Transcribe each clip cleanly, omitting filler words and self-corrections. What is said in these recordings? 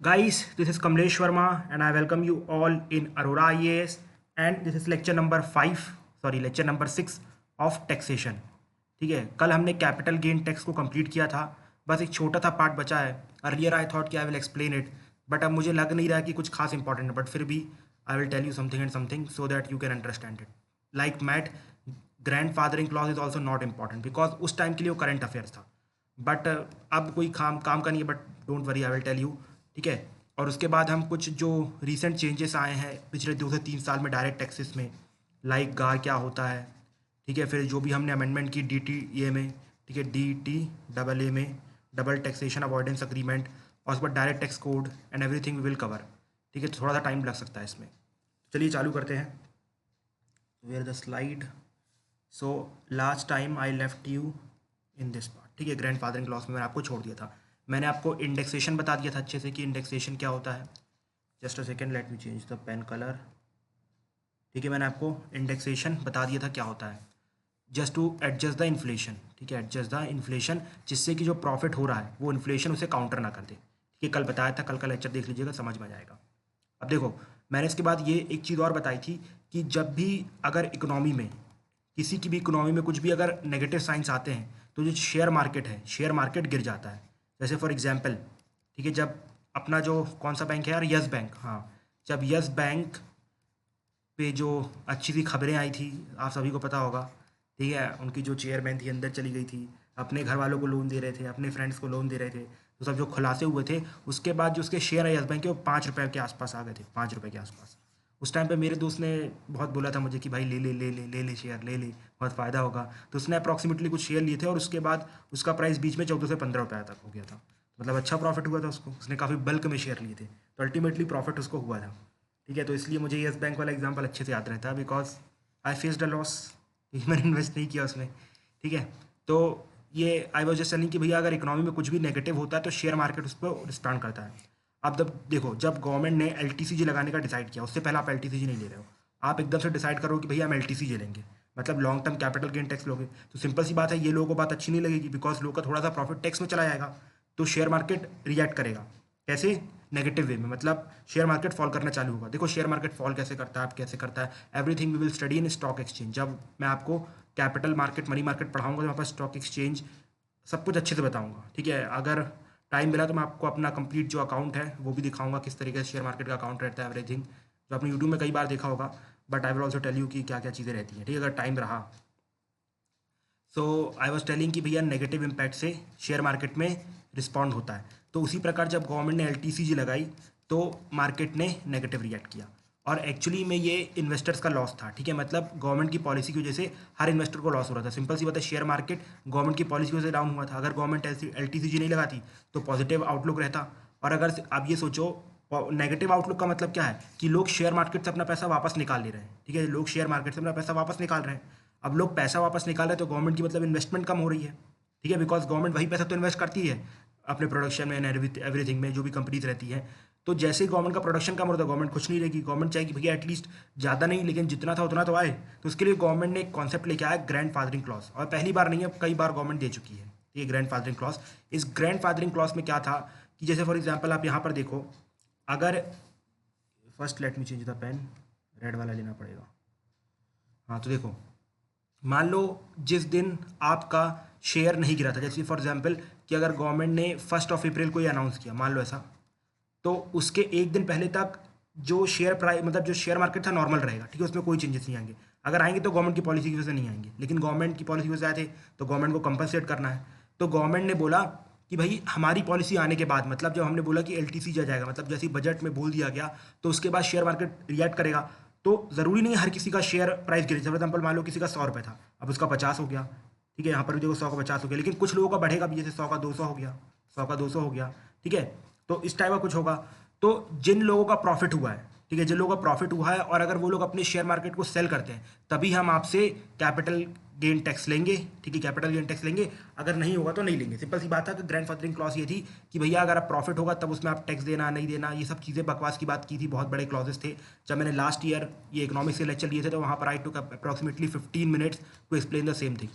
Guys, this is Kamlesh Verma and I welcome you all in Aurora IAS and this is lecture number 5, lecture number 6 of taxation. ठीक है, कल हमने capital gain tax को complete किया था, बस एक छोटा था पार्ट बचा है. अर्लियर आई थॉट कि I will explain it, but अब मुझे लग नहीं रहा कि कुछ खास इंपॉर्टेंट है, बट फिर भी I will tell you something and something so that you can understand it. Like mat, grandfathering clause is also not important because उस टाइम के लिए वो करंट अफेयर्स था. बट अब कोई काम काम का नहीं है, but don't worry, I will tell you. ठीक है. और उसके बाद हम कुछ जो रिसेंट चेंजेस आए हैं पिछले 2 से 3 साल में डायरेक्ट टैक्सेस में, लाइक गार क्या होता है. ठीक है. फिर जो भी हमने अमेंडमेंट की डी टी ए में, ठीक है, डी टी डबल ए में, डबल टैक्सेशन अवॉइडेंस अग्रीमेंट, और उसके बाद direct tax code and everything we will cover. ठीक है. तो थोड़ा सा टाइम लग सकता है इसमें. चलिए चालू करते हैं. Where the slide. So last time I left you in this part. ठीक है. ग्रैंड फादरिंग क्लॉज में मैंने आपको छोड़ दिया था. मैंने आपको इंडेक्सेशन बता दिया था अच्छे से कि इंडेक्सेशन क्या होता है. Just a second, let me change the pen colour. ठीक है. मैंने आपको इंडेक्सेशन बता दिया था क्या होता है. Just to adjust the inflation. ठीक है. एडजस्ट द इन्फ्लेशन, जिससे कि जो प्रॉफिट हो रहा है वो इन्फ्लेशन उसे काउंटर ना कर दे. ठीक है. कल बताया था, कल का लेक्चर देख लीजिएगा, समझ में आ जाएगा. अब देखो, मैंने इसके बाद ये एक चीज़ और बताई थी कि जब भी अगर इकोनॉमी में, किसी की भी इकोनॉमी में कुछ भी अगर नेगेटिव साइंस आते हैं तो जो शेयर मार्केट है, शेयर मार्केट गिर जाता है. जैसे फॉर एग्जांपल, ठीक है, जब अपना जो कौन सा बैंक है यार, यस बैंक. हाँ. जब यस बैंक पे जो अच्छी सी खबरें आई थी, आप सभी को पता होगा. ठीक है. उनकी जो चेयरमैन थी अंदर चली गई थी, अपने घर वालों को लोन दे रहे थे, अपने फ्रेंड्स को लोन दे रहे थे, तो सब जो खुलासे हुए थे, उसके बाद जो उसके शेयर है यस बैंक के, वो 5 रुपये के आसपास आ गए थे. 5 रुपये के आसपास. उस टाइम पे मेरे दोस्त ने बहुत बोला था मुझे कि भाई ले ले ले ले ले ले शेयर ले ले, बहुत फ़ायदा होगा. तो उसने अप्रॉक्सीमेटली कुछ शेयर लिए थे और उसके बाद उसका प्राइस बीच में 14 से 15 रुपये तक हो गया था. मतलब अच्छा प्रॉफिट हुआ था उसको, उसने काफ़ी बल्क में शेयर लिए थे, तो अल्टीमेटली प्रॉफिट उसको हुआ था. ठीक है. तो इसलिए मुझे येस बैंक वाला एग्जांपल अच्छे से याद रहता है because I faced a loss. मैंने इन्वेस्ट नहीं किया उसमें. ठीक है. तो ये आई वॉज जस्ट टेलिंग कि भैया अगर इकोनॉमी में कुछ भी नेगेटिव होता है तो शेयर मार्केट उस पर रिस्पॉन्ड करता है. अब जब देखो, जब गवर्नमेंट ने एल लगाने का डिसाइड किया, उससे पहले आप एल नहीं ले रहे हो, आप एकदम से डिसाइड करो कि भैया हम एल लेंगे, मतलब long term capital gain tax लोगे, तो सिंपल सी बात है, ये लोगों को बात अच्छी नहीं लगेगी बिकॉज लोगों का थोड़ा सा प्रॉफिट टैक्स में चला जाएगा. तो शेयर मार्केट रिएक्ट करेगा. कैसे? नेगेटिव वे में, मतलब शेयर मार्केट फॉल करना चालू होगा. देखो शेयर मार्केट फॉल कैसे करता है, आप कैसे करता है, everything we will study in stock exchange. जब मैं आपको कैपिटल मार्केट, मनी मार्केट पढ़ाऊंगा तो वहाँ पर स्टॉक एक्सचेंज सब कुछ अच्छे से बताऊंगा. ठीक है. अगर टाइम मिला तो मैं आपको अपना कंप्लीट जो अकाउंट है वो भी दिखाऊंगा, किस तरीके से शेयर मार्केट का अकाउंट रहता है, एवरीथिंग, जो आपने यूट्यूब में कई बार देखा होगा. But I will also tell you कि क्या क्या चीज़ें रहती हैं. ठीक है. अगर टाइम रहा. सो आई वॉज टेलिंग कि भैया नेगेटिव इम्पैक्ट से शेयर मार्केट में रिस्पॉन्ड होता है. तो उसी प्रकार जब गवर्नमेंट ने एल लगाई तो मार्केट ने नेगेटिव रिएक्ट किया. और एक्चुअली में ये इन्वेस्टर्स का लॉस था. ठीक है. मतलब गवर्नमेंट की पॉलिसी की वजह से हर इन्वेस्टर को लॉस हो रहा था. सिंपल सी बात है, शेयर मार्केट गवर्नमेंट की पॉलिसी की वजह से डाउन हुआ था. अगर गवर्नमेंट एल नहीं लगाती तो पॉजिटिव आउटलुक रहता. और अगर आप ये सोचो, नेगेटिव आउटलुक का मतलब क्या है कि लोग शेयर मार्केट से अपना पैसा वापस निकाल ले रहे हैं. ठीक है. लोग शेयर मार्केट से अपना पैसा वापस निकाल रहे हैं. अब लोग पैसा वापस निकाल रहे हैं तो गवर्नमेंट की मतलब इन्वेस्टमेंट कम हो रही है. ठीक है. बिकॉज गवर्नमेंट वही पैसा तो इन्वेस्ट करती है अपने प्रोडक्शन में एंड एवरीथिंग में, जो भी कंपनीज रहती है. तो जैसे ही गवर्नमेंट का प्रोडक्शन कम हो रहा है, गवर्नमेंट खुश नहीं रहेगी. गवर्नमेंट चाहेगी भैया एटलीस्ट ज़्यादा नहीं लेकिन जितना था उतना तो आए. तो उसके लिए गवर्नमेंट ने एक कॉन्सेप्ट लेके आया, ग्रैंड फादरिंग क्लॉज. और पहली बार नहीं है, कई बार गवर्नमेंट दे चुकी है ये ग्रैंड फादरिंग क्लॉज. इस ग्रैंड फादरिंग क्लॉज में क्या था कि जैसे फॉर एग्जाम्पल आप यहाँ पर देखो, अगर first let me change the pen, red वाला लेना पड़ेगा. हाँ. तो देखो, मान लो जिस दिन आपका शेयर नहीं गिरा था, जैसे फॉर एग्जांपल कि अगर गवर्नमेंट ने 1 अप्रैल को ये अनाउंस किया, मान लो ऐसा, तो उसके एक दिन पहले तक जो शेयर प्राइस, मतलब जो शेयर मार्केट था नॉर्मल रहेगा. ठीक है. उसमें कोई चेंजेस नहीं आएंगे. अगर आएंगे तो गवर्नमेंट की पॉलिसी की वजह से नहीं आएंगे, लेकिन गवर्नमेंट की पॉलिसी की वजह से आए थे तो गवर्नमेंट को कंपनसेट करना है. तो गवर्नमेंट ने बोला कि भाई हमारी पॉलिसी आने के बाद, मतलब जब हमने बोला कि एल जाएगा, मतलब जैसे ही बजट में बोल दिया गया, तो उसके बाद शेयर मार्केट रिएक्ट करेगा. तो ज़रूरी नहीं हर किसी का शेयर प्राइस गिरे. फॉर एग्जाम्पल मान लो किसी का 100 रुपये था, अब उसका 50 हो गया. ठीक है. यहाँ पर भी देखो 100 का 50 हो गया, लेकिन कुछ लोगों का बढ़ेगा भी, जैसे 100 का 200 हो गया, 100 का 200 हो गया. ठीक है. तो इस टाइप का कुछ होगा. तो जिन लोगों का प्रॉफिट हुआ है, ठीक है, जिन लोगों का प्रॉफिट हुआ है और अगर वो लोग अपने शेयर मार्केट को सेल करते हैं, तभी हम आपसे कैपिटल गेन टैक्स लेंगे. ठीक है. कैपिटल गेन टैक्स लेंगे. अगर नहीं होगा तो नहीं लेंगे. सिंपल सी बात है. कि ग्रैंड फादरिंग क्लॉज ये थी कि भैया अगर आप प्रॉफिट होगा तब उसमें आप टैक्स देना नहीं देना, ये सब चीज़ें बकवास की बात की थी. बहुत बड़े क्लॉजेस थे. जब मैंने लास्ट ईयर ये इकोनॉमिक्स के लेक्चर लिए थे तो वहाँ पर I took approximately 15 minutes to explain the same thing.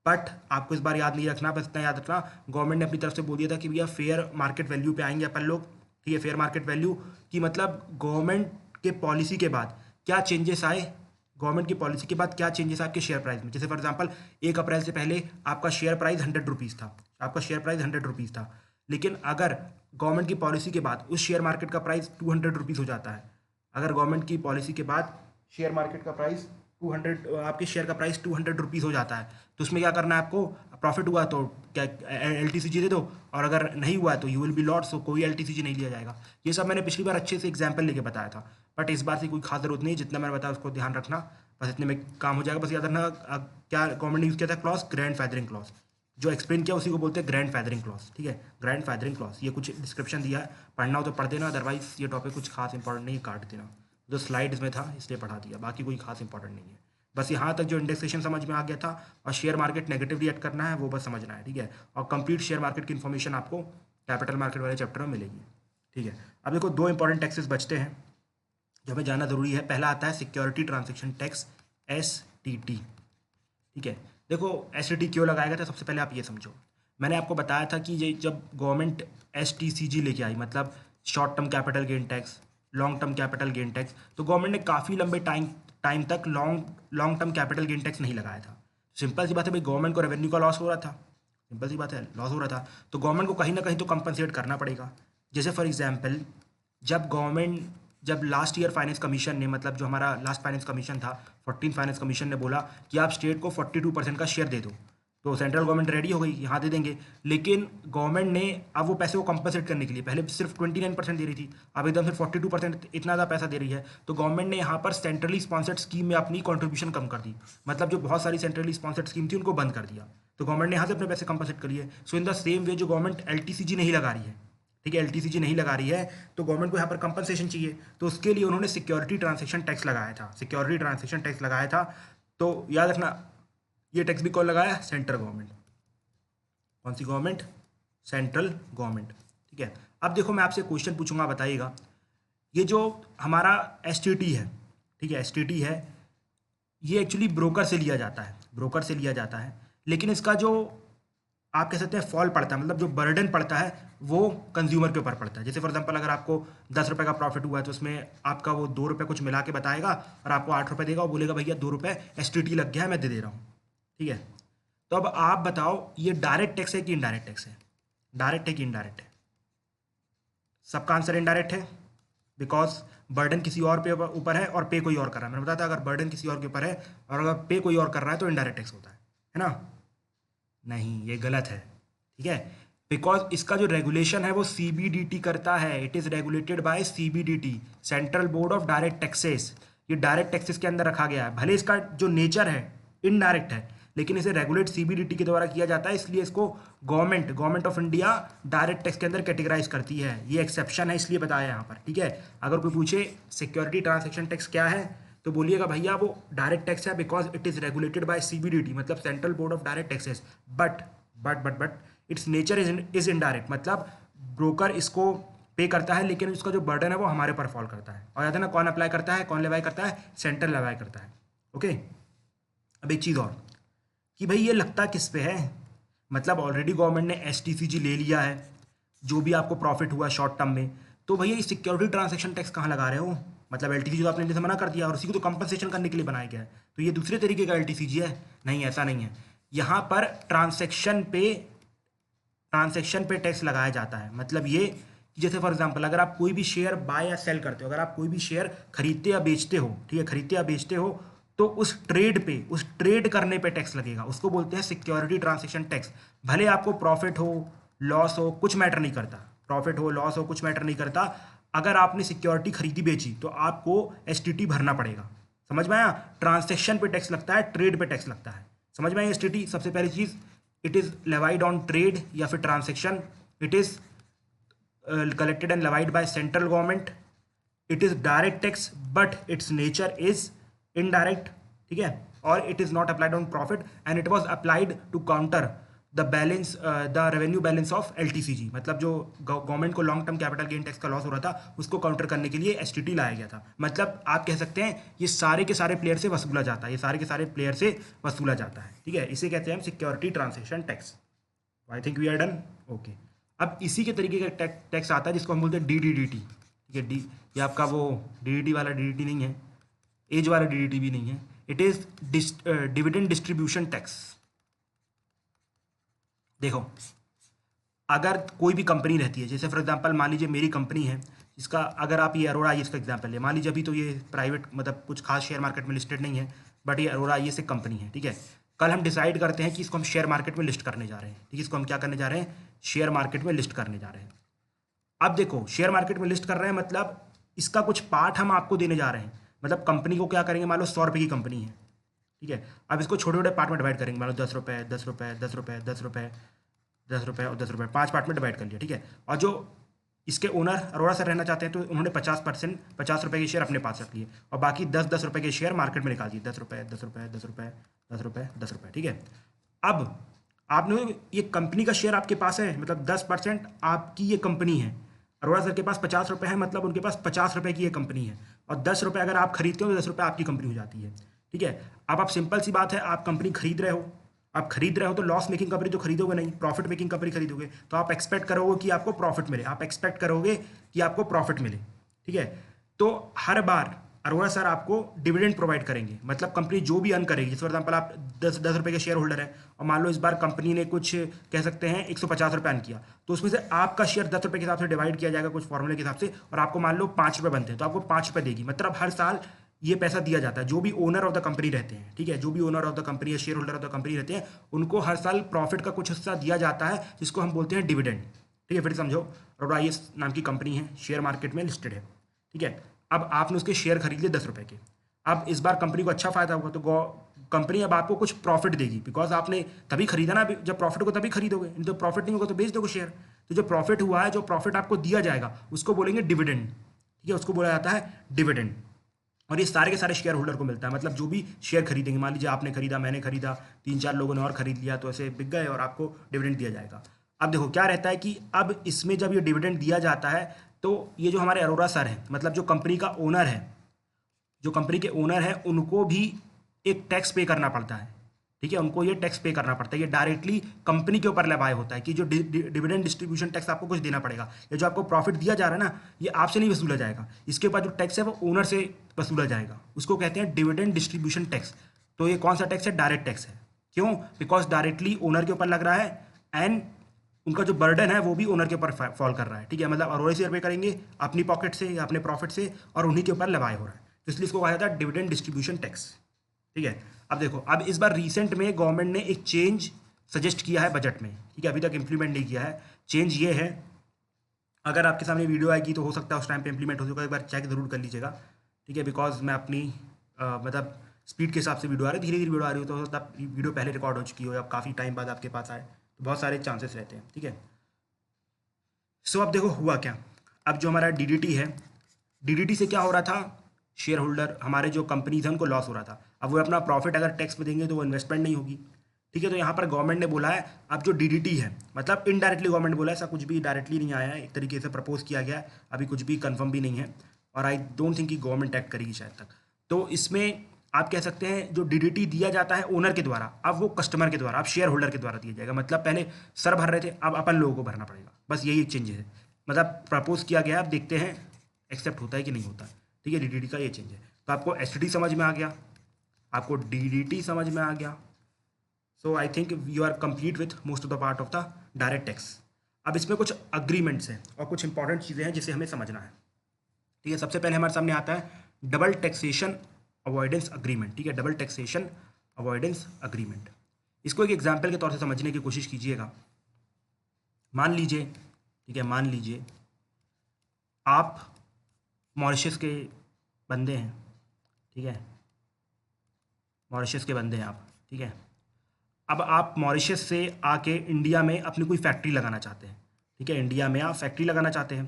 But आपको इस बार याद नहीं रखना, बस इतना याद रखना, गवर्नमेंट ने अपनी तरफ से बोल दिया था कि भैया फेयर मार्केट वैल्यू पे आएंगे अपन लोग. ठीक है, फेयर मार्केट वैल्यू की मतलब गवर्नमेंट के पॉलिसी के बाद क्या चेंजेस आए, गवर्नमेंट की पॉलिसी के बाद क्या चेंजेस आपके शेयर प्राइस में। जैसे फॉर एग्जांपल 1 अप्रैल से पहले आपका शेयर प्राइस 100 रुपीज़ था, आपका शेयर प्राइस 100 रुपीज़ था, लेकिन अगर गवर्नमेंट की पॉलिसी के बाद उस शेयर मार्केट का प्राइस 200 रुपीज़ हो जाता है, अगर गवर्नमेंट की पॉलिसी के बाद शेयर मार्केट का प्राइस 200, आपके शेयर का प्राइस 200 रुपीज़ हो जाता है, तो उसमें क्या करना है आपको, प्रॉफिट हुआ तो क्या LTCG दे दो, और अगर नहीं हुआ तो यू विल बी लॉस, तो कोई LTCG नहीं लिया जाएगा। ये सब मैंने पिछली बार अच्छे से एग्जाम्पल लेके बताया था, बट इस बार से कोई खास जरूरत नहीं, जितना मैंने बताया उसको ध्यान रखना, बस इतने में काम हो जाएगा। बस याद रखना क्या गवर्नमेंट ने यूज़ किया था क्लॉज, ग्रैंड फादरिंग क्लॉज, जो एक्सप्लेन किया उसी को बोलते हैं ग्रैंड फादरिंग क्लॉज। ठीक है, ग्रैंड फादरिंग क्लॉज, ये कुछ डिस्क्रिप्शन दिया है, पढ़ना हो तो पढ़ देना, अदरवाइज ये टॉपिक कुछ खास इंपॉर्टेंट नहीं, काट देना, जो स्लाइड्स में था इसलिए पढ़ा दिया, बाकी कोई खास इंपॉर्टेंट नहीं है। बस यहाँ तक जो इंडेक्सेशन समझ में आ गया था और शेयर मार्केट नेगेटिव रिएक्ट करना है वो बस समझना है। ठीक है, और कंप्लीट शेयर मार्केट की इन्फॉर्मेशन आपको कैपिटल मार्केट वाले चैप्टर में मिलेगी। ठीक है, अब देखो 2 इंपॉर्टेंट टैक्सेस बचते हैं जो हमें जानना जरूरी है। पहला आता है सिक्योरिटी ट्रांजेक्शन टैक्स, STT। ठीक है, देखो STT क्यों लगाया गया था, सबसे पहले आप ये समझो। मैंने आपको बताया था कि ये जब गवर्नमेंट STCG लेके आई, मतलब short term capital gain tax, long term capital gain tax, तो गवर्नमेंट ने काफ़ी लंबे टाइम तक long term capital gain tax नहीं लगाया था। सिंपल सी बात है भाई, गवर्नमेंट को रेवेन्यू का लॉस हो रहा था, सिंपल सी बात है, लॉस हो रहा था, तो गवर्नमेंट को कहीं ना कहीं तो कंपनसेट करना पड़ेगा। जैसे फॉर एग्जाम्पल जब लास्ट ईयर फाइनेंस कमीशन ने, मतलब जो हमारा लास्ट फाइनेंस कमीशन था, 14 फाइनेंस कमीशन ने बोला कि आप स्टेट को 42% का शेयर दे दो, तो सेंट्रल गवर्नमेंट रेडी हो गई, यहाँ दे देंगे। लेकिन गवर्नमेंट ने अब वो पैसे को कंपनसेट करने के लिए, पहले सिर्फ 29% दे रही थी, अब एकदम से 42%, इतना ज़्यादा पैसा दे रही है, तो गवर्नमेंट ने यहाँ पर सेंट्रली स्पॉन्सर्ड स्कीम में अपनी कॉन्ट्रीब्यूशन कम कर दी, मतलब जो बहुत सारी सेंट्रली स्पॉन्सर्ड स्कीम थी उनको बंद कर दिया, तो गवर्नमेंट ने यहाँ से अपने पैसे कंपनसेट कर लिए। सो इन द सेम वे जो गवर्नमेंट LTCG नहीं लगा रही है, ठीक है, LTCG नहीं लगा रही है, तो गवर्नमेंट को यहाँ पर कंपनसेशन चाहिए, तो उसके लिए उन्होंने सिक्योरिटी ट्रांजेक्शन टैक्स लगाया था, सिक्योरिटी ट्रांजेक्शन टैक्स लगाया था। तो याद रखना, ये टैक्स भी कौन लगाया, सेंट्रल गवर्नमेंट। कौन सी गवर्नमेंट, सेंट्रल गवर्नमेंट। ठीक है, अब देखो मैं आपसे क्वेश्चन पूछूंगा, बताइएगा, ये जो हमारा STT है, ठीक है, STT है, ये एक्चुअली ब्रोकर से लिया जाता है, ब्रोकर से लिया जाता है, लेकिन इसका जो आप कह सकते हैं फॉल पड़ता है, मतलब जो बर्डन पड़ता है वो कंज्यूमर के ऊपर पड़ता है। जैसे फॉर एग्जांपल अगर आपको 10 रुपये का प्रॉफिट हुआ है तो उसमें आपका वो 2 रुपये कुछ मिला के बताएगा और आपको 8 रुपये देगा और बोलेगा भैया 2 रुपये STT लग गया है, मैं दे रहा हूँ। ठीक है, तो अब आप बताओ ये डायरेक्ट टैक्स है कि इनडायरेक्ट टैक्स है, डायरेक्ट है कि इनडायरेक्ट है। सबका आंसर इनडायरेक्ट है, बिकॉज बर्डन किसी और पे ऊपर है और पे कोई और कर रहा है। मैंने बताया था अगर बर्डन किसी और के ऊपर है और अगर पे कोई और कर रहा है तो इनडायरेक्ट टैक्स होता है ना। नहीं, ये गलत है। ठीक है, बिकॉज इसका जो रेगुलेशन है वो CBDT करता है, it is regulated by CBDT, central board of direct taxes. ये डायरेक्ट टैक्सेस के अंदर रखा गया है, भले इसका जो नेचर है इनडायरेक्ट है, लेकिन इसे रेगुलेट CBDT के द्वारा किया जाता है, इसलिए इसको government of India direct tax के अंदर कैटेगराइज करती है। ये एक्सेप्शन है, इसलिए बताया यहाँ पर। ठीक है, अगर कोई पूछे सिक्योरिटी ट्रांजेक्शन टैक्स क्या है तो बोलिएगा भैया वो डायरेक्ट टैक्स है, because it is regulated by CBDT, मतलब central board of direct taxes. But it's nature is indirect, मतलब ब्रोकर इसको पे करता है लेकिन उसका जो बर्डन है वो हमारे पर फॉल करता है। और याद है ना, कौन अप्लाई करता है, कौन लेवाई करता है, सेंट्रल लेवाई करता है। ओके, अब एक चीज़ और कि भाई ये लगता किस पे है, मतलब ऑलरेडी गवर्नमेंट ने STCG ले लिया है, जो भी आपको प्रॉफिट हुआ शॉर्ट टर्म में, तो भैया ये सिक्योरिटी ट्रांजेक्शन टैक्स कहाँ लगा रहे हो, मतलब LTCG तो आपने जैसे मना कर दिया और उसी को तो कंपनसेशन करने के लिए बनाया गया है, तो ये दूसरे तरीके का LTCG है। नहीं, ऐसा नहीं है, यहाँ पर ट्रांसेक्शन पे टैक्स लगाया जाता है। मतलब ये कि जैसे फॉर एग्जांपल अगर आप कोई भी शेयर बाय या सेल करते हो, अगर आप कोई भी शेयर खरीदते या बेचते हो, ठीक है, खरीदते या बेचते हो, तो उस ट्रेड करने पे टैक्स लगेगा, उसको बोलते हैं सिक्योरिटी ट्रांजेक्शन टैक्स। भले आपको प्रॉफिट हो लॉस हो कुछ मैटर नहीं करता, प्रॉफिट हो लॉस हो कुछ मैटर नहीं करता, अगर आपने सिक्योरिटी खरीदी बेची तो आपको STT भरना पड़ेगा। समझ में आया, ट्रांजेक्शन पे टैक्स लगता है, ट्रेड पे टैक्स लगता है। समझ में आया STT, सबसे पहली चीज, it is levied on trade या फिर transaction, it is collected and levied by central government, it is direct tax but its nature is indirect, ठीक है, और it is not applied on profit and it was applied to counter the revenue balance of LTCG, मतलब जो government को long term capital gain tax का loss हो रहा था उसको काउंटर करने के लिए STT लाया गया था। मतलब आप कह सकते हैं ये सारे के सारे प्लेयर से वसूला जाता है, ये सारे के सारे प्लेयर से वसूला जाता है। ठीक है, इसे कहते हैं हम security transaction tax. I think we are done. Okay, अब इसी के तरीके का टैक्स आता है जिसको हम बोलते हैं DDDT, ठीक है। ये आपका वो DDT वाला DDT नहीं है, एज वाला DDT भी नहीं है, it is dividend distribution tax. देखो, अगर कोई भी कंपनी रहती है, जैसे फॉर एग्जांपल मान लीजिए मेरी कंपनी है, इसका अगर आप ये अरोड़ा IAS का एग्जांपल ले, मान लीजिए अभी तो ये प्राइवेट मतलब कुछ खास शेयर मार्केट में लिस्टेड नहीं है, बट ये अरोड़ा IAS एक कंपनी है, ठीक है। कल हम डिसाइड करते हैं कि इसको हम शेयर मार्केट में लिस्ट करने जा रहे हैं, ठीक है। इसको हम क्या करने जा रहे हैं, शेयर मार्केट में लिस्ट करने जा रहे हैं। अब देखो, शेयर मार्केट में लिस्ट कर रहे हैं मतलब इसका कुछ पार्ट हम आपको देने जा रहे हैं। मतलब कंपनी को क्या करेंगे, मान लो 100 रुपये की कंपनी है, ठीक है। अब इसको छोटे छोटे पार्ट में डिवाइड करेंगे, मान लो 10 रुपये 10 रुपये 10 रुपये 10 रुपये 10 रुपये और 10 रुपये, 5 पार्ट में डिवाइड कर लिया, ठीक है। और जो इसके ओनर अरोड़ा सर रहना चाहते हैं तो उन्होंने 50% 50 रुपये के शेयर अपने पास रख लिए और बाकी 10 रुपये के शेयर मार्केट में निकाल दिए, 10 रुपये 10 रुपये 10 रुपये 10 रुपये 10 रुपये, ठीक है। अब आपने ये कंपनी का शेयर आपके पास है, मतलब 10% आपकी ये कंपनी है। अरोड़ा सर के पास 50 रुपये है, मतलब उनके पास 50 रुपये की ये कंपनी है और 10 रुपये अगर आप खरीदते हो तो 10 रुपये आपकी कंपनी हो जाती है, ठीक है। अब आप सिंपल सी बात है, आप कंपनी खरीद रहे हो, आप खरीद रहे हो तो लॉस मेकिंग कंपनी तो खरीदोगे नहीं, प्रॉफिट मेकिंग कंपनी खरीदोगे, तो आप एक्सपेक्ट करोगे कि आपको प्रॉफिट मिले, आप एक्सपेक्ट करोगे कि आपको प्रॉफिट मिले, ठीक है। तो हर बार अरोड़ा सर आपको डिविडेंड प्रोवाइड करेंगे, मतलब कंपनी जो भी अर्न करेगी, जैसे फॉर एग्जाम्पल आप 10 रुपये के शेयर होल्डर है और मान लो इस बार कंपनी ने कुछ कह सकते हैं 150 रुपये अर्न किया, तो उसमें से आपका शेयर 10 रुपये के हिसाब से डिवाइड किया जाएगा कुछ फॉर्मूले के हिसाब से, और आपको मान लो 5 रुपये बनते हैं तो आपको 5 रुपये देगी। मतलब हर साल ये पैसा दिया जाता है, जो भी ओनर ऑफ द कंपनी रहते हैं, ठीक है, जो भी ओनर ऑफ द कंपनी या share holder of the company रहते हैं, उनको हर साल प्रॉफिट का कुछ हिस्सा दिया जाता है जिसको हम बोलते हैं डिविडेंड, ठीक है। फिर समझो, अरोड़ा IAS नाम की कंपनी है, शेयर मार्केट में लिस्टेड है, ठीक है। अब आपने उसके शेयर खरीद लिए 10 रुपये के, अब इस बार कंपनी को अच्छा फायदा होगा तो कंपनी अब आपको कुछ प्रॉफिट देगी, बिकॉज आपने तभी खरीदा ना, जब प्रॉफिट को तभी खरीदोगे, नहीं तो प्रॉफिट नहीं होगा तो बेच दोगे शेयर। तो जो प्रॉफिट हुआ है, जो प्रॉफिट आपको दिया जाएगा उसको बोलेंगे डिविडेंड, ठीक है, उसको बोला जाता है डिविडेंड। और ये सारे के सारे शेयर होल्डर को मिलता है, मतलब जो भी शेयर खरीदेंगे, मान लीजिए आपने खरीदा, मैंने खरीदा, 3-4 लोगों ने और खरीद लिया, तो ऐसे बिक गए और आपको डिविडेंड दिया जाएगा। अब देखो क्या रहता है कि अब इसमें जब ये डिविडेंड दिया जाता है तो ये जो हमारे अरोड़ा सर हैं, मतलब जो कंपनी का ओनर है, जो कंपनी के ओनर है, उनको भी एक टैक्स पे करना पड़ता है, ठीक है। उनको ये टैक्स पे करना पड़ता है, ये डायरेक्टली कंपनी के ऊपर लगाया होता है कि जो डिविडेंड डिस्ट्रीब्यूशन टैक्स आपको कुछ देना पड़ेगा, ये जो आपको प्रॉफिट दिया जा रहा है ना, ये आपसे नहीं वसूला जाएगा, इसके बाद जो टैक्स है वो ओनर से वसूला जाएगा, उसको कहते हैं डिविडेंड डिस्ट्रीब्यूशन टैक्स। तो ये कौन सा टैक्स है, डायरेक्ट टैक्स है। क्यों, बिकॉज डायरेक्टली ओनर के ऊपर लग रहा है एंड उनका जो बर्डन है वो भी ओनर के ऊपर फॉल कर रहा है, ठीक है। मतलब अरोड़ा से पे करेंगे अपनी पॉकेट से या अपने प्रॉफिट से और उन्हीं के ऊपर लगाए हो रहा है, तो इसलिए इसको कहा जाता है डिविडेंड डिस्ट्रीब्यूशन टैक्स, ठीक है। अब देखो, अब इस बार रिसेंट में गवर्नमेंट ने एक चेंज सजेस्ट किया है बजट में, ठीक है, अभी तक इंप्लीमेंट नहीं किया है। चेंज ये है, अगर आपके सामने वीडियो आएगी तो हो सकता है उस टाइम पे इंप्लीमेंट हो चुका है, एक बार चेक जरूर कर लीजिएगा, ठीक है। बिकॉज मैं अपनी मतलब स्पीड के हिसाब से वीडियो आ रही है, धीरे धीरे वीडियो आ रही हो तो हो सकता है वीडियो पहले रिकॉर्ड हो चुकी हो या काफ़ी टाइम बाद आपके पास आए, तो बहुत सारे चांसेस रहते हैं, ठीक है। सो अब देखो हुआ क्या, अब जो हमारा DDT है, DDT से क्या हो रहा था, शेयर होल्डर हमारे जो कंपनीज हैं उनको लॉस हो रहा था। अब वो अपना प्रॉफिट अगर टैक्स में देंगे तो वो इन्वेस्टमेंट नहीं होगी, ठीक है। तो यहाँ पर गवर्नमेंट ने बोला है अब जो DDT है, मतलब इनडायरेक्टली गवर्नमेंट ने बोला है, ऐसा कुछ भी डायरेक्टली नहीं आया है, एक तरीके से प्रपोज किया गया है, अभी कुछ भी कंफर्म भी नहीं है और आई डोंट थिंक कि गवर्नमेंट एक्ट करेगी शायद तक। तो इसमें आप कह सकते हैं जो DDT दिया जाता है ओनर के द्वारा, अब वो कस्टमर के द्वारा, अब शेयर होल्डर के द्वारा दिया जाएगा। मतलब पहले सर भर रहे थे, अब अपन लोगों को भरना पड़ेगा, बस यही एक चेंज है। मतलब प्रपोज किया गया, अब देखते हैं एक्सेप्ट होता है कि नहीं होता, ठीक है। DDT का ये चेंज है। तो आपको STT समझ में आ गया, आपको DDT समझ में आ गया। So I think you are complete with most of the part of the direct tax. अब इसमें कुछ अग्रीमेंट्स हैं और कुछ इंपॉर्टेंट चीज़ें हैं जिसे हमें समझना है, ठीक है। सबसे पहले हमारे सामने आता है डबल टैक्सेशन अवॉइडेंस अग्रीमेंट, ठीक है, डबल टैक्सेशन अवॉइडेंस अग्रीमेंट। इसको एक एग्जाम्पल के तौर से समझने की कोशिश कीजिएगा। मान लीजिए, ठीक है, मान लीजिए आप मॉरिशस के बंदे हैं, ठीक है, मॉरिशस के बंदे हैं आप, ठीक है। अब आप मॉरिशस से आके इंडिया में अपनी कोई फैक्ट्री लगाना चाहते हैं, ठीक है, इंडिया में आप फैक्ट्री लगाना चाहते हैं,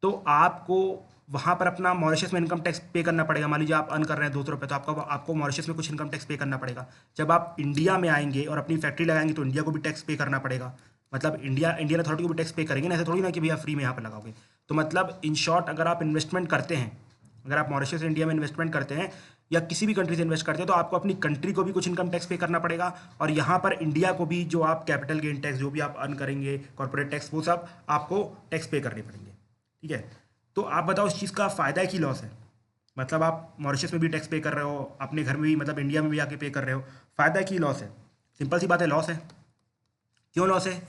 तो आपको वहाँ पर अपना मॉरिशस में इनकम टैक्स पे करना पड़ेगा। मान लीजिए आप अर्न कर रहे हैं 200 रुपये, तो आपको मॉरिशस में कुछ इनकम टैक्स पे करना पड़ेगा। जब आप इंडिया में आएंगे और अपनी फैक्ट्री लगाएंगे तो इंडिया को भी टैक्स पे करना पड़ेगा, मतलब इंडियन अथॉरिटी को भी टैक्स पे करेंगे ना, ऐसे थोड़ी ना कि भैया फ्री में यहाँ पर लगाओगे। तो मतलब इन शॉर्ट, अगर आप इन्वेस्टमेंट करते हैं, अगर आप मॉरिशस से इंडिया में इन्वेस्टमेंट करते हैं, या किसी भी कंट्री से इन्वेस्ट करते हो तो आपको अपनी कंट्री को भी कुछ इनकम टैक्स पे करना पड़ेगा, और यहाँ पर इंडिया को भी जो आप कैपिटल गेन टैक्स जो भी आप अर्न करेंगे, कॉर्पोरेट टैक्स, वो सब आपको टैक्स पे करने पड़ेंगे। ठीक है, तो आप बताओ इस चीज़ का फ़ायदा है कि लॉस है? मतलब आप मॉरिशस में भी टैक्स पे कर रहे हो, अपने घर में भी मतलब इंडिया में भी आके पे कर रहे हो, फ़ायदा है कि लॉस है? सिंपल सी बात है, लॉस है। क्यों लॉस है?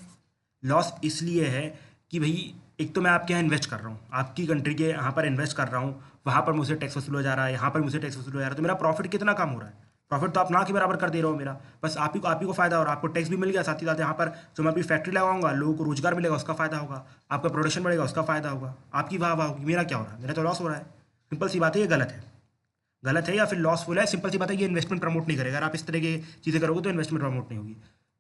लॉस इसलिए है कि भाई एक तो मैं आपके यहाँ इन्वेस्ट कर रहा हूँ, आपकी कंट्री के यहाँ पर इन्वेस्ट कर रहा हूँ, वहाँ पर मुझे टैक्स वसूला जा रहा है, यहाँ पर मुझे टैक्स वसूला जा रहा है, तो मेरा प्रॉफिट कितना कम हो रहा है? प्रॉफिट तो आप ना के बराबर कर दे रहे हो मेरा, बस आप ही को फायदा हो रहा है, आपको टैक्स भी मिल गया, साथ ही साथ यहाँ पर जो मैं अपनी फैक्ट्री लगाऊंगा, लोगों को रोजगार मिलेगा, उसका फायदा होगा, आपका प्रोडक्शन बढ़ेगा, उसका फायदा होगा, आपकी वाह वाह होगी, मेरा क्या हो रहा है? मेरा तो लॉस हो रहा है। सिंपल सी बात है, ये गलत है या फिर लॉसफुल है। सिंपल सी बात है, ये इन्वेस्टमेंट प्रमोट नहीं करेगा। अगर आप इस तरह की चीज़ें करोगे तो इन्वेस्टमेंट प्रमोट नहीं होगी।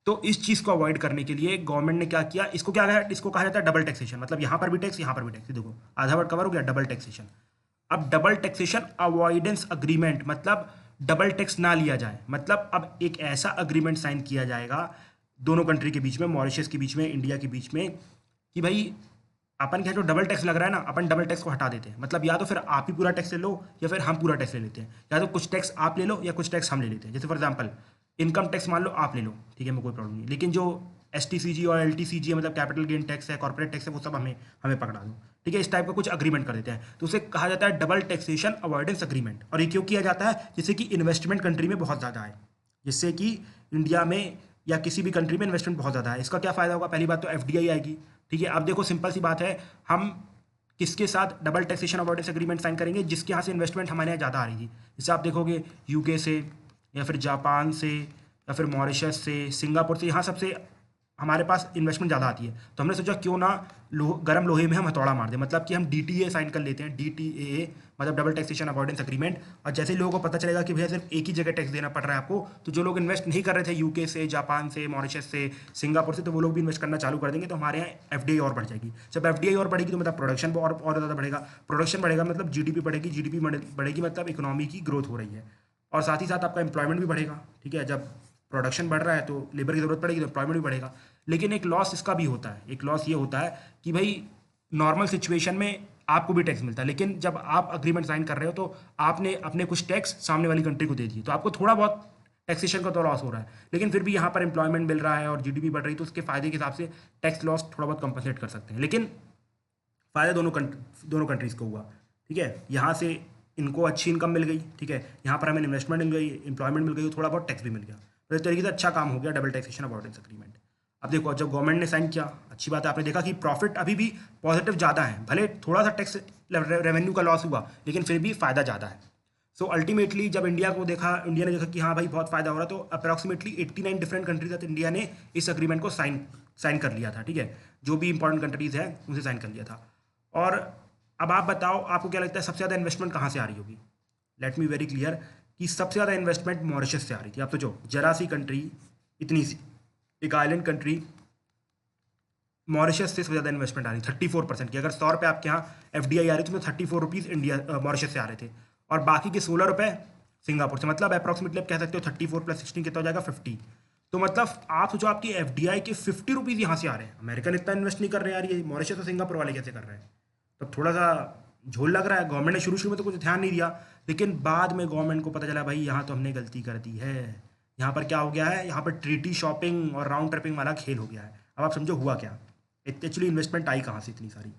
तो इस चीज़ को अवॉइड करने के लिए गवर्नमेंट ने क्या किया, इसको कहा जाता है डबल टैक्सेशन। मतलब यहाँ पर भी टैक्स, यहाँ पर भी टैक्स। देखो आधा वर्ड कवर हो गया, डबल टैक्सेशन। अब डबल टैक्सेशन अवॉइडेंस अग्रीमेंट, मतलब डबल टैक्स ना लिया जाए। मतलब अब एक ऐसा अग्रीमेंट साइन किया जाएगा दोनों कंट्री के बीच में, मॉरिशस के बीच में, इंडिया के बीच में, कि भाई अपन क्या जो डबल टैक्स लग रहा है ना, अपन डबल टैक्स को हटा देते हैं। मतलब या तो फिर आप ही पूरा टैक्स ले लो या फिर हम पूरा टैक्स ले लेते हैं, या तो कुछ टैक्स आप ले लो या कुछ टैक्स हम ले लेते हैं। जैसे फॉर एग्जांपल इनकम टैक्स मान लो आप ले लो, ठीक है, मैं कोई प्रॉब्लम नहीं, लेकिन जो STCG और LTCG है, मतलब कैपिटल गेन टैक्स है, कॉर्पोरेट टैक्स है, वो सब हमें हमें पकड़ा दो। ठीक है, इस टाइप का कुछ अग्रीमेंट कर देते हैं, तो उसे कहा जाता है डबल टैक्सेशन अवॉइडेंस अग्रीमेंट। और ये क्यों किया जाता है? जिससे कि इन्वेस्टमेंट कंट्री में बहुत ज़्यादा है, जिससे कि इंडिया में या किसी भी कंट्री में इन्वेस्टमेंट बहुत ज़्यादा है। इसका क्या फ़ायदा होगा? पहली बात तो FDI आएगी। ठीक है, अब देखो सिंपल सी बात है, हम किसके साथ double taxation avoidance agreement sign करेंगे? जिसके यहाँ से इन्वेस्टमेंट हमारे यहाँ ज़्यादा आ रही थी। जैसे आप देखोगे UK से या फिर जापान से या फिर मॉरिशस से, सिंगापुर से, यहाँ सबसे हमारे पास इन्वेस्टमेंट ज़्यादा आती है। तो हमने सोचा क्यों ना गर्म लोहे में हम हथौड़ा मार दें, मतलब कि हम DTA साइन कर लेते हैं। DTAA मतलब डबल टैक्सेशन अवॉइडेंस एग्रीमेंट। और जैसे ही लोगों को पता चलेगा कि भैया सिर्फ एक ही जगह टैक्स देना पड़ रहा है आपको, तो जो लोग इन्वेस्ट नहीं कर रहे थे UK से, जापान से, मॉरिशस से, सिंगापुर से, तो वो लोग भी इन्वेस्ट करना चालू कर देंगे। तो हमारे यहाँ FDI और बढ़ जाएगी। जब FDI और बढ़ेगी तो मतलब प्रोडक्शन और ज़्यादा बढ़ेगा। प्रोडक्शन बढ़ेगा मतलब GDP बढ़ेगी, GDP बढ़ेगी मतलब इकोनॉमी की ग्रोथ हो रही है, और साथ ही साथ आपका एम्प्लॉयमेंट भी बढ़ेगा। ठीक है, जब प्रोडक्शन बढ़ रहा है तो लेबर की ज़रूरत पड़ेगी, तो एम्प्लॉयमेंट भी बढ़ेगा। लेकिन एक लॉस इसका भी होता है, एक लॉस ये होता है कि भाई नॉर्मल सिचुएशन में आपको भी टैक्स मिलता है, लेकिन जब आप अग्रीमेंट साइन कर रहे हो तो आपने अपने कुछ टैक्स सामने वाली कंट्री को दे दिए, तो आपको थोड़ा बहुत टैक्सेशन का तो लॉस हो रहा है। लेकिन फिर भी यहाँ पर एम्प्लॉयमेंट मिल रहा है और GDP बढ़ रही है, तो उसके फायदे के हिसाब से टैक्स लॉस थोड़ा बहुत कंपनसेट कर सकते हैं। लेकिन फ़ायदा दोनों कंट्रीज़ को हुआ। ठीक है, यहाँ से इनको अच्छी इनकम मिल गई, ठीक है, यहाँ पर हमें इन्वेस्टमेंट मिल गई, एम्प्लॉयमेंट मिल गई, थोड़ा बहुत टैक्स भी मिल गया। तो इस तरीके से अच्छा काम हो गया डबल टैक्सेशन अवॉइडेंस एग्रीमेंट। अब देखो जब गवर्नमेंट ने साइन किया, अच्छी बात है, आपने देखा कि प्रॉफिट अभी भी पॉजिटिव ज़्यादा है, भले थोड़ा सा टैक्स रेवेन्यू का लॉस हुआ, लेकिन फिर भी फ़ायदा ज़्यादा है। सो अल्टीमेटली जब इंडिया ने देखा कि हाँ भाई बहुत फ़ायदा हो रहा है, तो अप्रॉक्सीमेटली 89 डिफरेंट कंट्रीज तक इंडिया ने इस अग्रीमेंट को साइन कर लिया था। ठीक है, जो भी इंपॉर्टेंट कंट्रीज़ हैं उनसे साइन कर लिया था। और अब आप बताओ, आपको क्या लगता है सबसे ज़्यादा इन्वेस्टमेंट कहाँ से आ रही होगी? लेट मी वेरी क्लियर कि सबसे ज़्यादा इन्वेस्टमेंट मॉरिशस से आ रही थी। आप तो जो जरा सी कंट्री, इतनी सी एक आइलैंड कंट्री, मॉरिशस से सबसे ज़्यादा इन्वेस्टमेंट आ रही 34% की। अगर 100 रुपये आपके यहाँ FDI आ रही थी तो 34 रुपीज़ इंडिया मॉरिशस से आ रहे थे, और बाकी के 16 रुपये सिंगापुर से। मतलब अप्रॉक्सीमेटली आप कह सकते हो 34 + 16 कितना हो जाएगा? 50। तो मतलब आप सोचो आपकी FDI के 50 रुपीज़ यहाँ से आ रहे हैं। अमेरिकन इतना इन्वेस्ट नहीं कर रहे यार, ये मॉरिशस और सिंगापुर वाले कैसे कर रहे हैं? तो थोड़ा सा झोल लग रहा है। गवर्नमेंट ने शुरू में तो कुछ ध्यान नहीं दिया, लेकिन बाद में गवर्नमेंट को पता चला भाई यहाँ तो हमने गलती कर दी है। यहाँ पर क्या हो गया है, यहाँ पर ट्रीटी शॉपिंग और राउंड ट्रिपिंग वाला खेल हो गया है। अब आप समझो हुआ क्या, एक्चुअली इन्वेस्टमेंट आई कहाँ से इतनी सारी,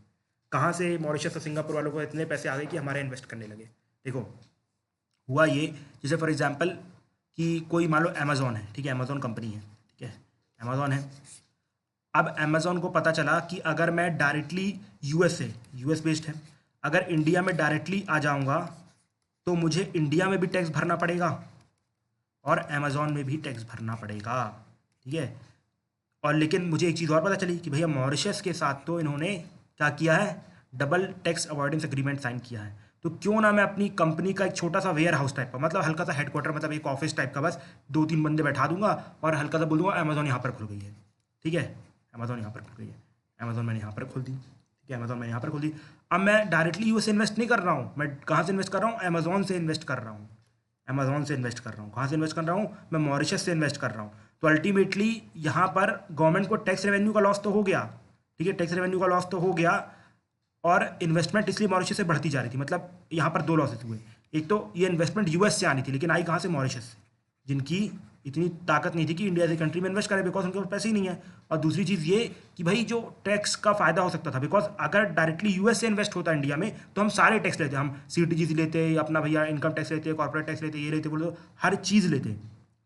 कहाँ से मॉरिशस और सिंगापुर वालों को इतने पैसे आ गए कि हमारे इन्वेस्ट करने लगे? देखो हुआ ये, जैसे फॉर एग्जांपल कि कोई मान लो अमेज़ॉन है, ठीक है, अमेज़ॉन कंपनी है, ठीक है, अमेज़ॉन है। अब अमेज़ॉन को पता चला कि अगर मैं डायरेक्टली यूएस बेस्ड है, अगर इंडिया में डायरेक्टली आ जाऊंगा तो मुझे इंडिया में भी टैक्स भरना पड़ेगा और अमेज़ॉन में भी टैक्स भरना पड़ेगा। ठीक है, और लेकिन मुझे एक चीज़ और पता चली कि भैया मॉरिशस के साथ तो इन्होंने क्या किया है, double tax avoidance agreement sign किया है। तो क्यों ना मैं अपनी कंपनी का एक छोटा सा वेयर हाउस टाइप का, मतलब हल्का सा हेडक्वार्टर, मतलब एक ऑफिस टाइप का, बस 2-3 बंदे बैठा दूंगा और हल्का सा बोल दूंगा अमेज़ॉन यहाँ पर खुल गई है। ठीक है, अमेज़ॉन यहाँ पर खुल गई है, अमेज़ॉन मैंने यहाँ पर खोल दी। ठीक है, अमेज़ॉन मैंने यहाँ पर खोल दी। अब मैं डायरेक्टली यूएस से इन्वेस्ट नहीं कर रहा हूँ, मैं कहाँ से इन्वेस्ट कर रहा हूँ? अमेज़ॉन से इन्वेस्ट कर रहा हूँ। अमेज़ॉन से इन्वेस्ट कर रहा हूँ। कहाँ से इन्वेस्ट कर रहा हूँ? मैं मॉरिशस से इन्वेस्ट कर रहा हूँ। तो अल्टीमेटली यहाँ पर गवर्नमेंट को टैक्स रेवेन्यू का लॉस तो हो गया, ठीक है, टैक्स रेवेन्यू का लॉस तो हो गया, और इन्वेस्टमेंट इसलिए मॉरिशस से बढ़ती जा रही थी। मतलब यहाँ पर दो लॉसेस हुए, एक तो ये इन्वेस्टमेंट यूएस से आनी थी, लेकिन आई कहाँ से? मॉरिशस से, जिनकी इतनी ताकत नहीं थी कि इंडिया जैसी कंट्री में इन्वेस्ट करें, बिकॉज उनके पास पैसे ही नहीं है। और दूसरी चीज़ ये कि भाई जो टैक्स का फायदा हो सकता था, बिकॉज अगर डायरेक्टली यूएस से इन्वेस्ट होता इंडिया में तो हम सारे टैक्स लेते, हम सीटीजीसी लेते, अपना भैया इनकम टैक्स लेते, कॉर्पोरेट टैक्स लेते, ये लेते, बोलो हर चीज़ लेते,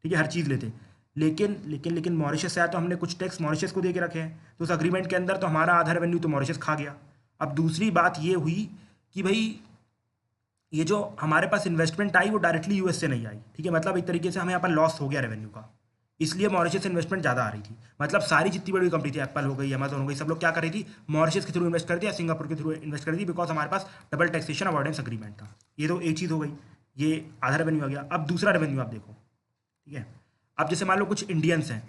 ठीक है, हर चीज़ लेते। लेकिन मॉरिशस से आया तो हमने कुछ टैक्स मॉरिशस को दे के रखे हैं, तो उस अग्रीमेंट के अंदर तो हमारा आधा रेवेन्यू तो मॉरिशस खा गया। अब दूसरी बात ये हुई कि भाई ये जो हमारे पास इन्वेस्टमेंट आई वो डायरेक्टली यूएस से नहीं आई, ठीक है, मतलब एक तरीके से हमें यहाँ पर लॉस हो गया रेवेन्यू का, इसलिए मॉरिशस से इन्वेस्टमेंट ज़्यादा आ रही थी। मतलब सारी जितनी बड़ी कंपनी थी, एप्पल हो गई, अमेजन हो गई, सब लोग क्या कर रही थी? मॉरिशस के थ्रू इन्वेस्ट कर दिया, सिंगापुर के थ्रू इन्वेस्ट कर दी, बिकॉज हमारे पास डबल टैक्सेशन अवॉइडेंस अग्रीमेंट था। ये तो एक चीज़ हो गई, ये आधा रेवेन्यू आ गया। अब दूसरा रेवेन्यू आप देखो, ठीक है। अब जैसे मान लो कुछ इंडियंस हैं,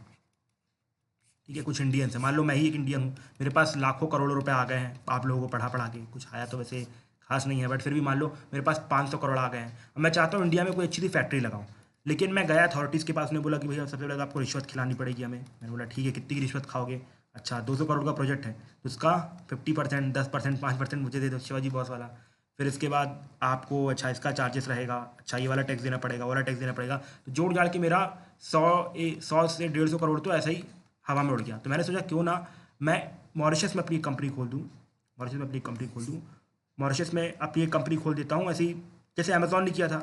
ठीक है, कुछ इंडियंस हैं, मान लो मैं ही एक इंडियन हूँ, मेरे पास लाखों करोड़ों रुपए आ गए हैं, आप लोगों को पढ़ा पढ़ा के, कुछ आया तो वैसे खास नहीं है, बट फिर भी मान लो मेरे पास 500 करोड़ आ गए हैं। अब मैं चाहता हूँ इंडिया में कोई अच्छी सी फैक्ट्री लगाऊँ, लेकिन मैं गया अथॉरिटीज़ के पास, ने बोला कि भैया सबसे पहले तो आपको रिश्वत खिलानी पड़ेगी हमें। मैंने बोला ठीक है, कितनी की रिश्वत खाओगे? अच्छा 200 करोड़ का प्रोजेक्ट है तो उसका 50%, 10%, 5% मुझे दे दो शिवाजी बॉस वाला। फिर इसके बाद आपको अच्छा इसका चार्जेस रहेगा, अच्छा ये वाला टैक्स देना पड़ेगा, वाला टैक्स देना पड़ेगा, तो जोड़ जाड़ के मेरा 100 से 150 करोड़ तो ऐसा ही हवा में उड़ गया। तो मैंने सोचा क्यों ना मैं मॉरिशस में अपनी कंपनी खोल दूँ, मॉरिशस में अपनी कंपनी खोल दूँ, मॉरिशस में अपनी एक कंपनी खोल देता हूँ, ऐसे ही जैसे अमेजोन ने किया था,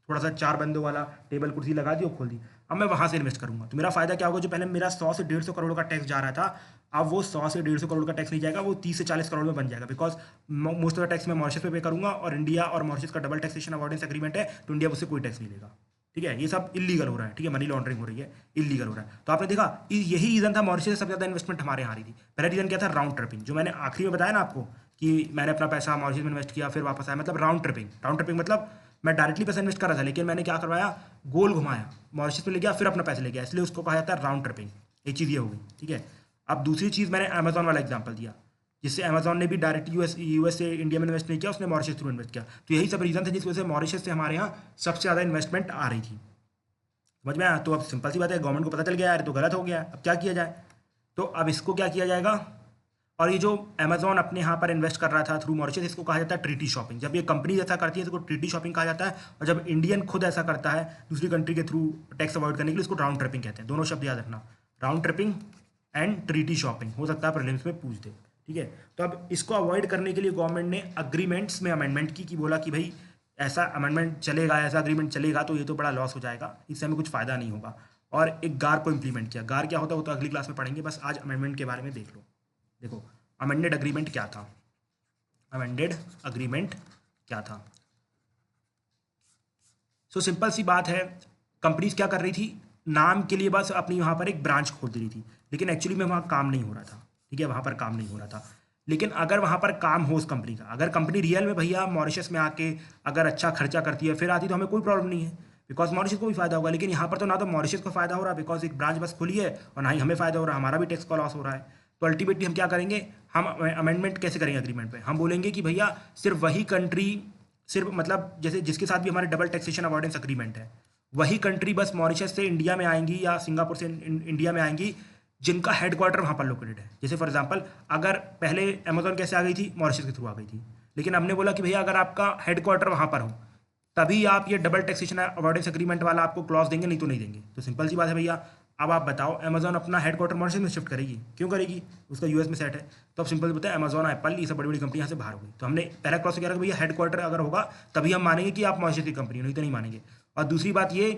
थोड़ा सा 4 बंदों वाला टेबल कुर्सी लगा दी और खोल दी। अब मैं वहाँ से इन्वेस्ट करूँगा तो मेरा फ़ायदा क्या होगा? जो पहले मेरा 100 से 150 करोड़ का टैक्स जा रहा था, अब वो 100 से 150 करोड़ का टैक्स नहीं जाएगा, वो 30 से 40 करोड़ में बन जाएगा, because most of the tax मैं मॉरिशस पे करूँगा, और इंडिया और मॉरिशस का डबल टैक्सेशन अवॉइडेंस एग्रीमेंट है, तो इंडिया उससे कोई टैक्स नहीं लेगा, ठीक है। ये सब इलीगल हो रहा है, ठीक है, मनी लॉन्ड्रिंग हो रही है, इलीगल हो रहा है। तो आपने देखा यही रीज़न था मॉरिशस से सबसे ज़्यादा इन्वेस्टमेंट हमारे यहाँ आ रही थी। पहला रीज़न क्या था? राउंड ट्रिपिंग, जो मैंने आखिरी में बताया ना आपको कि मैंने अपना पैसा मॉरिशस में इन्वेस्ट किया फिर वापस आया, मतलब राउंड ट्रिपिंग। राउंड ट्रिपिंग मतलब मैं डायरेक्टली पैसा इन्वेस्ट कर रहा था, लेकिन मैंने क्या करवाया? गोल घुमाया, मॉरिशस में ले गया फिर अपना पैसा ले गया, इसलिए उसको कहा जाता है राउंड ट्रिपिंग। एक चीज़ ये हो गई, ठीक है। अब दूसरी चीज़ मैंने अमेजोन वाला एग्जाम्पल दिया, जिससे अमेजोन ने भी डायरेक्ट यूएस से इंडिया में इन्वेस्ट नहीं किया, उसने मॉरिशस थ्रू इन्वेस्ट किया। तो यही सब रीज़न थे जिस वजह से मॉरिशस से हमारे यहाँ सबसे ज़्यादा इन्वेस्टमेंट आ रही थी। समझ में आया? तो अब सिंपल सी बात है, गवर्नमेंट को पता चल गया यार तो गलत हो गया, अब क्या किया जाए? तो अब इसको क्या किया जाएगा? और ये जो अमेजोन अपने यहाँ पर इन्वेस्ट कर रहा था थ्रू मॉरिशस, इसको कहा जाता है ट्रीटी शॉपिंग। जब ये कंपनी ऐसा करती है तो इसको ट्रीटी शॉपिंग कहा जाता है, और जब इंडियन खुद ऐसा करता है दूसरी कंट्री के थ्रू टैक्स अवॉइड करने के लिए, इसको राउंड ट्रिपिंग कहते हैं। दोनों शब्द याद रखना, round tripping and treaty shopping, हो सकता है प्रीलिम्स में पूछ दे, ठीक है। तो अब इसको अवॉइड करने के लिए गवर्नमेंट ने अग्रीमेंट्स में अमेंडमेंट की, बोला कि भाई ऐसा अमेंडमेंट चलेगा, ऐसा अग्रीमेंट चलेगा तो ये तो बड़ा लॉस हो जाएगा, इससे हमें कुछ फ़ायदा नहीं होगा, और एक गार को इम्प्लीमेंट किया। गार क्या होता है वो तो अगली क्लास में पढ़ेंगे, बस आज अमेंडमेंट के बारे में देख लो। देखो अमेंडेड अग्रीमेंट क्या था? अमेंडेड अग्रीमेंट क्या था? सो सिंपल सी बात है, कंपनीज क्या कर रही थी? नाम के लिए बस अपनी वहाँ पर एक ब्रांच खोल दे रही थी, लेकिन एक्चुअली में वहाँ काम नहीं हो रहा था, ठीक है, वहाँ पर काम नहीं हो रहा था। लेकिन अगर वहाँ पर काम हो उस कंपनी का, अगर कंपनी रियल में भैया मॉरिशस में आके अगर अच्छा खर्चा करती है फिर आती, तो हमें कोई प्रॉब्लम नहीं है, बिकॉज मॉरिशस को भी फायदा होगा। लेकिन यहाँ पर तो ना तो मॉरिशस को फायदा हो रहा है बिकॉज एक ब्रांच बस खुली है, और ना ही हमें फायदा हो रहा है, हमारा भी टैक्स का लॉस हो रहा है। तो अल्टीमेटली हम क्या करेंगे? हम अमेंडमेंट कैसे करेंगे अग्रीमेंट पे? हम बोलेंगे कि भैया सिर्फ वही कंट्री, सिर्फ मतलब जैसे जिसके साथ भी हमारे डबल टैक्सेशन अवॉइडेंस अग्रीमेंट है, वही कंट्री बस मॉरिशस से इंडिया में आएंगी या सिंगापुर से इंडिया में आएंगी जिनका हेडक्वार्टर वहाँ पर लोकेटेड है। जैसे फॉर एग्जांपल, अगर पहले अमेजोन कैसे आ गई थी? मॉरिशस के थ्रू आ गई थी, लेकिन हमने बोला कि भैया अगर आपका हेडक्वार्टर वहाँ पर हो तभी आप ये डबल टैक्सेशन अवॉइडेंस एग्रीमेंट वाला आपको क्लॉज देंगे, नहीं तो नहीं देंगे। तो सिंपल सी बात है भैया, अब आप बताओ अमेजोन अपना हेडक्वार्टर मॉरिशस में शिफ्ट करेगी? क्यों करेगी? उसका यूएस में सेट है। तो अब सिंपल बताए अमेजोन, एप्पल, ये सब बड़ी बड़ी कंपनी यहाँ से बाहर हो गई। तो हमने पहला क्रॉस किया कि भैया हेडक्वार्टर अगर होगा तभी हम मानेंगे कि आप मॉरिशस की कंपनी हो, नहीं तो नहीं मानेंगे। और दूसरी बात ये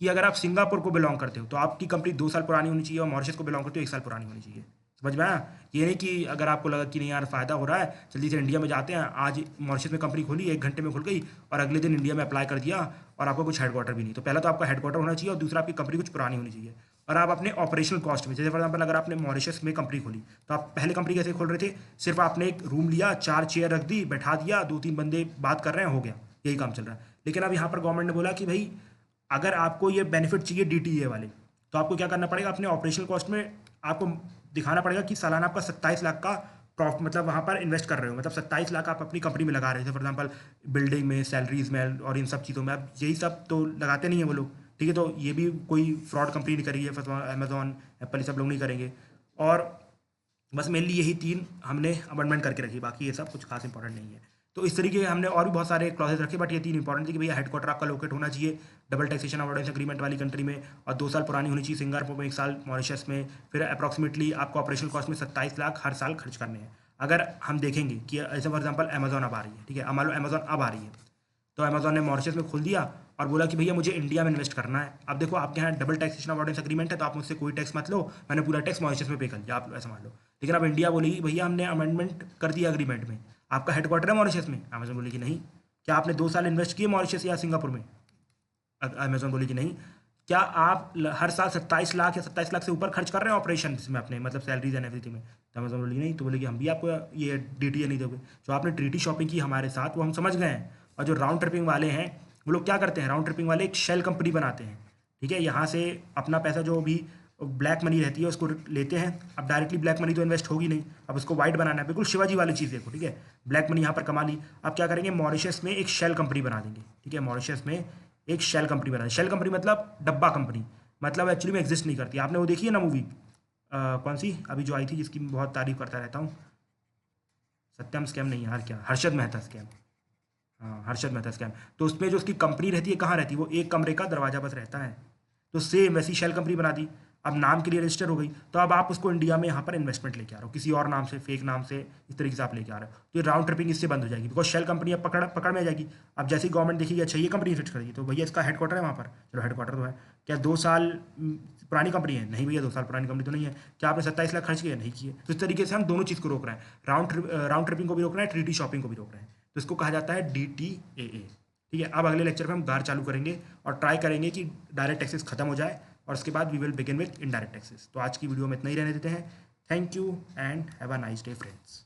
कि अगर आप सिंगापुर को बिलोंग करते हो तो आपकी कंपनी 2 साल पुरानी होनी चाहिए, और मॉरिशस को बिलोंग करते हो 1 साल पुरानी होनी चाहिए। समझ में आया? ये नहीं कि अगर आपको लगा कि नहीं यार फ़ायदा हो रहा है जल्दी से इंडिया में जाते हैं, आज मॉरिशस में कंपनी खोली 1 घंटे में खुल गई, और अगले दिन इंडिया में अप्लाई कर दिया और आपको कुछ हेडक्वार्टर भी नहीं। तो पहला तो आपका हेडक्वार्टर होना चाहिए, और दूसरा आपकी कंपनी कुछ पुरानी होनी चाहिए। और आप अपने ऑपरेशनल कॉस्ट में, जैसे फॉर एग्जाम्पल अगर आपने मॉरिशस में कंपनी खोली तो आप पहले कंपनी कैसे खोल रहे थे? सिर्फ आपने एक रूम लिया, 4 चेयर रख दी, बैठा दिया, 2-3 बंदे बात कर रहे हैं, हो गया, यही काम चल रहा है। लेकिन अब यहाँ पर गवर्नमेंट ने बोला कि भाई अगर आपको ये बेनिफिट चाहिए डीटीए वाले, तो आपको क्या करना पड़ेगा? अपने ऑपरेशनल कॉस्ट में आपको दिखाना पड़ेगा कि सालाना आपका 27 लाख का प्रॉफिट, मतलब वहाँ पर इन्वेस्ट कर रहे हो, मतलब 27 लाख आप अपनी कंपनी में लगा रहे थे, फॉर एग्जांपल बिल्डिंग में, सैलरीज में और इन सब चीज़ों में। अब यही सब तो लगाते नहीं है वो लोग, ठीक है। तो ये भी कोई फ्रॉड कंपनी नहीं करेगी, अमेजोन, एप्पल, ये सब लोग नहीं करेंगे। और बस मेनली यही 3 हमने अमेंडमेंट करके रखी, बाकी ये सब कुछ खास इंपॉर्टेंट नहीं है। तो इस तरीके हमने और भी बहुत सारे क्लॉजेज रखे, बट ये 3 इंपॉर्टेंट थी कि भैया हेडक्वार्टर आपका लोकेट होना चाहिए डबल टैक्सेशन अवॉइडेंस एग्रीमेंट वाली कंट्री में, और 2 साल पुरानी होनी चाहिए सिंगापुर में, 1 साल मॉरिशस में, फिर अप्रॉक्सीमेटली आपको ऑपरेशनल कॉस्ट में 27 लाख हर साल खर्च करने हैं। अगर हम देखेंगे कि ऐसे फॉर एग्जाम्पल अमेजोन अब आ रही है, ठीक है, मान लो अमेजोन अब आ रही है, तो अमेजोन ने मॉरिशस में खोल दिया और बोला कि भैया मुझे इंडिया में इन्वेस्ट करना है। अब देखो आपके यहाँ डबल टैक्सेशन अवॉइडेंस एग्रीमेंट है, तो आप मुझसे कोई टैक्स मत लो, मैंने पूरा टैक्स मॉरिशस में पे कर दिया, आप ऐसा मान लो। लेकिन अब इंडिया बोलेगी भैया हमने अमेंडमेंट कर दिया एग्रीमेंट में, आपका हेडक्वार्टर है मॉरिशस में, अमेजोन बोलेगी नहीं। क्या आपने 2 साल इन्वेस्ट किए मॉरिशस या सिंगापुर में, अमेजोन बोलेगी नहीं। क्या आप हर साल 27 लाख या 27 लाख से ऊपर खर्च कर रहे हैं ऑपरेशन में अपने, मतलब सैलरीज एंड एवरीथिंग में, तो अमेजोन बोलेगी नहीं। तो बोलेगी हम भी आपको ये DTA नहीं दोगे। जो आपने ट्रीटी शॉपिंग की हमारे साथ वो हम समझ गए हैं। और जो राउंड ट्रिपिंग वाले हैं वो लोग क्या करते हैं, राउंड ट्रिपिंग वाले एक शेल कंपनी बनाते हैं, ठीक है, यहाँ से अपना पैसा जो भी ब्लैक मनी रहती है उसको लेते हैं। अब डायरेक्टली ब्लैक मनी तो इन्वेस्ट होगी नहीं, अब उसको वाइट बनाना है, बिल्कुल शिवाजी वाली चीज़ देखो, ठीक है, ब्लैक मनी यहाँ पर कमा ली। अब क्या करेंगे, मॉरिशस में एक शेल कंपनी बना देंगे, ठीक है, मॉरिशस में एक शेल कंपनी बना देंगे। शेल कंपनी मतलब डब्बा कंपनी, मतलब एक्चुअली में एग्जिस्ट नहीं करती। आपने वो देखी है ना मूवी, कौन सी अभी जो आई थी जिसकी मैं बहुत तारीफ करता रहता हूँ, सत्यम स्कैम नहीं यार, क्या हर्षद मेहता स्कैम, हाँ हर्षद मेहता स्कैम। तो उसमें जो उसकी कंपनी रहती है कहाँ रहती है, वो एक कमरे का दरवाजा बस रहता है। तो सेम वैसी शेल कंपनी बना दी, अब नाम के लिए रजिस्टर हो गई, तो अब आप उसको इंडिया में यहाँ पर इन्वेस्टमेंट लेके आ रहे हो किसी और नाम से, फेक नाम से, इस तरीके से आप लेके आ रहे हो। तो ये राउंड ट्रिपिंग इससे बंद हो जाएगी, बिकॉज शेल कंपनी अब पकड़ में आ जाएगी। अब जैसे ही गवर्नमेंट देखिए अच्छा ये कंपनी इन्वेस्ट करेगी, तो भैया इसका हेडक्वार्टर है वहाँ पर, चलो हेडक्वार्टर तो है, क्या 2 साल पुरानी कंपनी है, नहीं भैया 2 साल पुरानी कंपनी तो नहीं है। क्या आपने 27 लाख खर्च किया, नहीं किए। तो इस तरीके से हम दोनों चीज़ को रोक रहे हैं, राउंड ट्रिपिंग को भी रोक रहे हैं, ट्रीटी शॉपिंग को भी रोक रहे हैं। तो इसको कहा जाता है DTAA, ठीक है। अब अगले लेक्चर में हम गार चालू करेंगे और ट्राई करेंगे कि डायरेक्ट टैक्सेस खत्म हो जाए, और उसके बाद we will begin with indirect taxes. तो आज की वीडियो में इतना ही रहने देते हैं। Thank you and have a nice day friends.